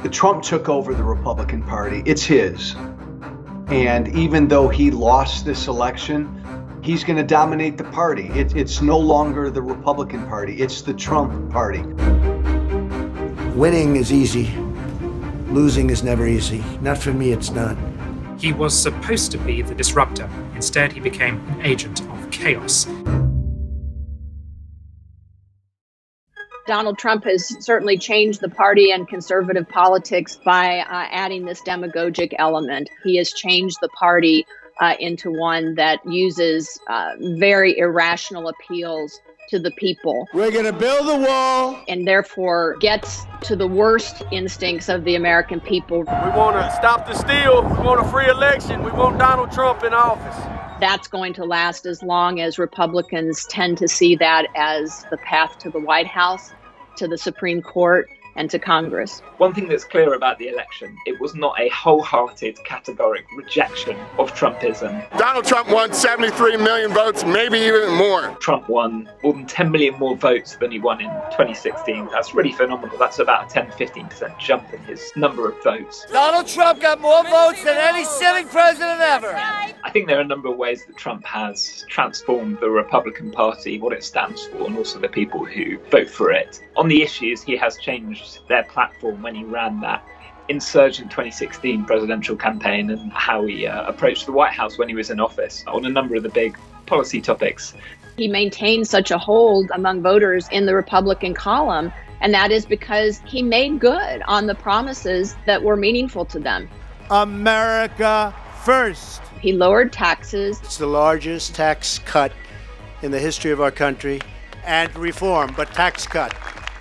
Trump took over the Republican Party. It's his. And even though he lost this election, he's going to dominate the party. It's no longer the Republican Party. It's the Trump Party. Winning is easy. Losing is never easy. Not for me, it's not. He was supposed to be the disruptor. Instead, he became an agent of chaos. Donald Trump has certainly changed the party and conservative politics by adding this demagogic element. He has changed the party into one that uses very irrational appeals to the people. We're going to build a wall. And therefore gets to the worst instincts of the American people. We want to stop the steal. We want a free election. We want Donald Trump in office. That's going to last as long as Republicans tend to see that as the path to the White House, to the Supreme Court, and to Congress. One thing that's clear about the election, it was not a wholehearted, categoric rejection of Trumpism. Donald Trump won 73 million votes, maybe even more. Trump won more than 10 million more votes than he won in 2016. That's really phenomenal. That's about a 10-15% jump in his number of votes. Donald Trump got more votes than any sitting president ever. I think there are a number of ways that Trump has transformed the Republican Party, what it stands for, and also the people who vote for it. On the issues, he has changed their platform when he ran that insurgent 2016 presidential campaign and how he approached the White House when he was in office on a number of the big policy topics. He maintained such a hold among voters in the Republican column, and that is because he made good on the promises that were meaningful to them. America first. He lowered taxes. It's the largest tax cut in the history of our country. And reform, but tax cut.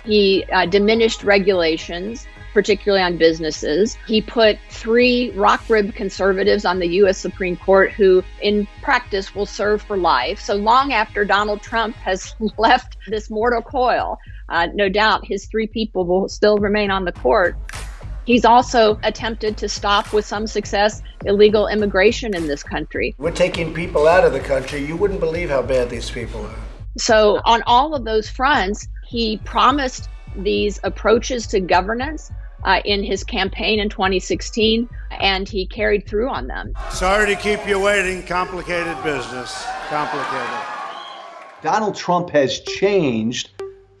He diminished regulations, particularly on businesses. He put 3 rock-ribbed conservatives on the U.S. Supreme Court who, in practice, will serve for life. So long after Donald Trump has left this mortal coil, no doubt his 3 people will still remain on the court. He's also attempted to stop, with some success, illegal immigration in this country. We're taking people out of the country. You wouldn't believe how bad these people are. So on all of those fronts, he promised these approaches to governance in his campaign in 2016, and he carried through on them. Sorry to keep you waiting. Complicated business. Complicated. Donald Trump has changed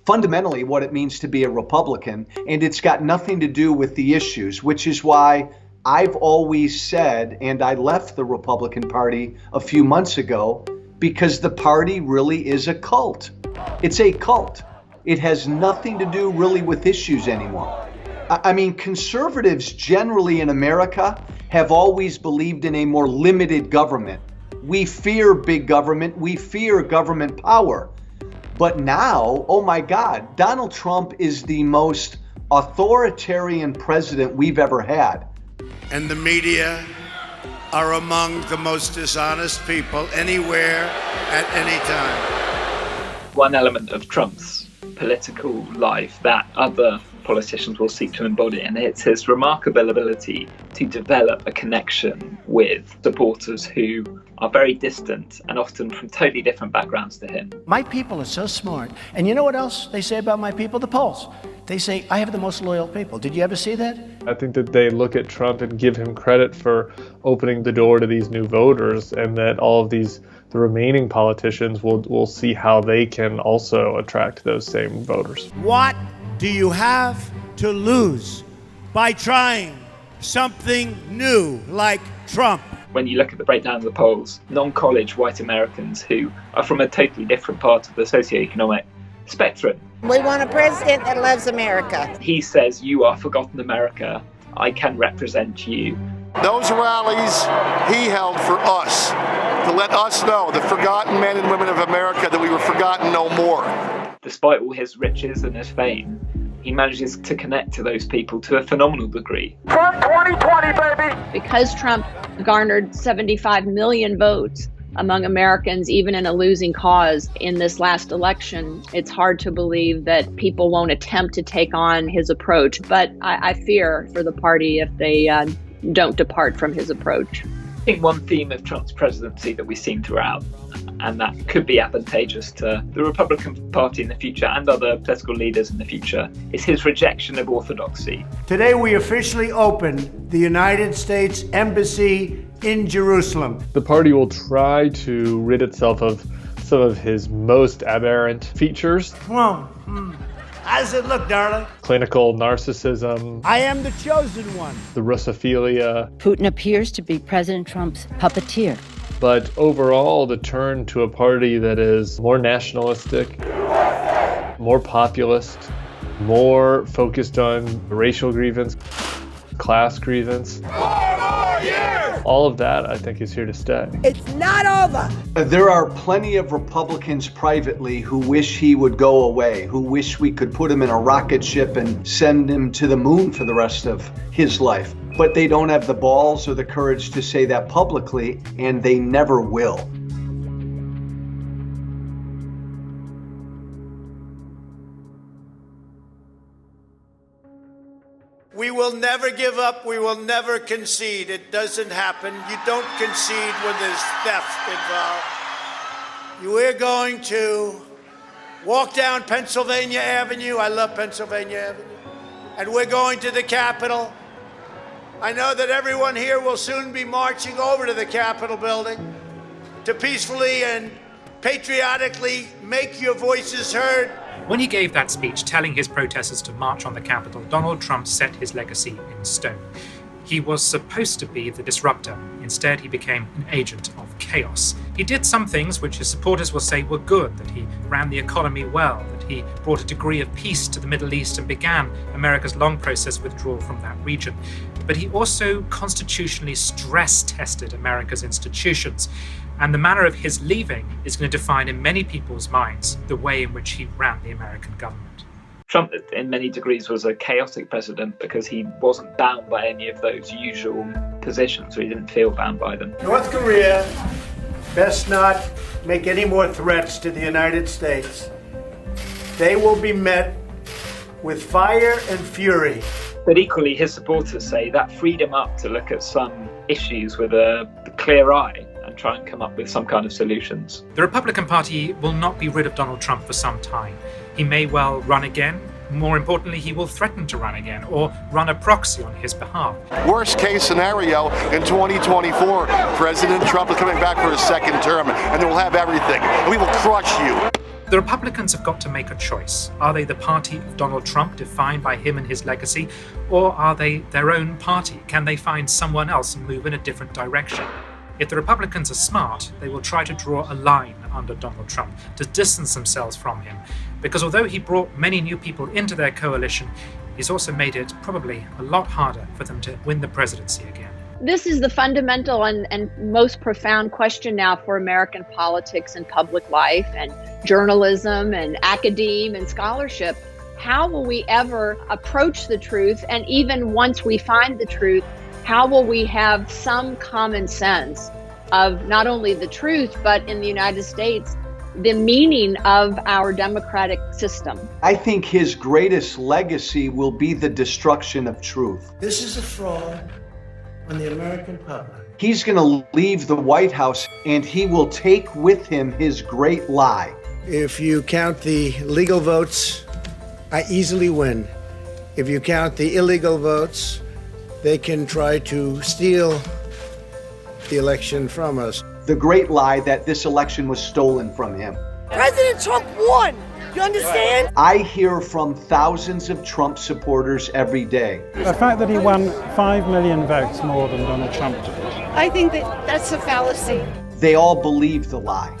fundamentally what it means to be a Republican, and it's got nothing to do with the issues, which is why I've always said, and I left the Republican Party a few months ago, because the party really is a cult. It's a cult. It has nothing to do really with issues anymore. I mean, conservatives generally in America have always believed in a more limited government. We fear big government. We fear government power. But now, oh my God, Donald Trump is the most authoritarian president we've ever had. And the media are among the most dishonest people anywhere at any time. One element of Trump's political life that other politicians will seek to embody, and it's his remarkable ability to develop a connection with supporters who are very distant and often from totally different backgrounds to him. My people are so smart. And you know what else they say about my people? The polls. They say, I have the most loyal people. Did you ever see that? I think that they look at Trump and give him credit for opening the door to these new voters, and that all of the remaining politicians will see how they can also attract those same voters. What do you have to lose by trying something new like Trump? When you look at the breakdown of the polls, non-college white Americans who are from a totally different part of the socioeconomic spectrum. We want a president that loves America. He says, you are forgotten America. I can represent you. Those rallies he held for us, to let us know, the forgotten men and women of America, that we were forgotten no more. Despite all his riches and his fame, he manages to connect to those people to a phenomenal degree. Trump 2020, baby! Because Trump garnered 75 million votes among Americans, even in a losing cause in this last election, it's hard to believe that people won't attempt to take on his approach. But I fear for the party if they don't depart from his approach. I think one theme of Trump's presidency that we've seen throughout, and that could be advantageous to the Republican Party in the future and other political leaders in the future, is his rejection of orthodoxy. Today we officially open the United States Embassy in Jerusalem. The party will try to rid itself of some of his most aberrant features. Well, how does it look, darling? Clinical narcissism. I am the chosen one. The Russophilia. Putin appears to be President Trump's puppeteer. But overall, the turn to a party that is more nationalistic, more populist, more focused on racial grievance, class grievance. All of that, I think, is here to stay. It's not over. There are plenty of Republicans privately who wish he would go away, who wish we could put him in a rocket ship and send him to the moon for the rest of his life. But they don't have the balls or the courage to say that publicly, and they never will. We will never give up. We will never concede. It doesn't happen. You don't concede when there's theft involved. We're going to walk down Pennsylvania Avenue. I love Pennsylvania Avenue. And we're going to the Capitol. I know that everyone here will soon be marching over to the Capitol building to peacefully and patriotically make your voices heard. When he gave that speech telling his protesters to march on the Capitol, Donald Trump set his legacy in stone. He was supposed to be the disruptor. Instead, he became an agent of chaos. He did some things which his supporters will say were good, that he ran the economy well, that he brought a degree of peace to the Middle East and began America's long process of withdrawal from that region. But he also constitutionally stress-tested America's institutions. And the manner of his leaving is going to define in many people's minds the way in which he ran the American government. Trump, in many degrees, was a chaotic president because he wasn't bound by any of those usual positions, or he didn't feel bound by them. North Korea best not make any more threats to the United States. They will be met with fire and fury. But equally, his supporters say that freed him up to look at some issues with a clear eye and try and come up with some kind of solutions. The Republican Party will not be rid of Donald Trump for some time. He may well run again. More importantly, he will threaten to run again or run a proxy on his behalf. Worst case scenario, in 2024, President Trump is coming back for his second term, and they will have everything. And we will crush you. The Republicans have got to make a choice. Are they the party of Donald Trump, defined by him and his legacy, or are they their own party? Can they find someone else and move in a different direction? If the Republicans are smart, they will try to draw a line under Donald Trump to distance themselves from him. Because although he brought many new people into their coalition, he's also made it probably a lot harder for them to win the presidency again. This is the fundamental and most profound question now for American politics and public life and journalism and academia and scholarship. How will we ever approach the truth? And even once we find the truth, how will we have some common sense of not only the truth, but in the United States, the meaning of our democratic system? I think his greatest legacy will be the destruction of truth. This is a fraud on the American public. He's going to leave the White House and he will take with him his great lie. If you count the legal votes, I easily win. If you count the illegal votes, they can try to steal the election from us. The great lie that this election was stolen from him. President Trump won. You understand? I hear from thousands of Trump supporters every day. The fact that he won 5 million votes more than Donald Trump did. I think that's a fallacy. They all believe the lie.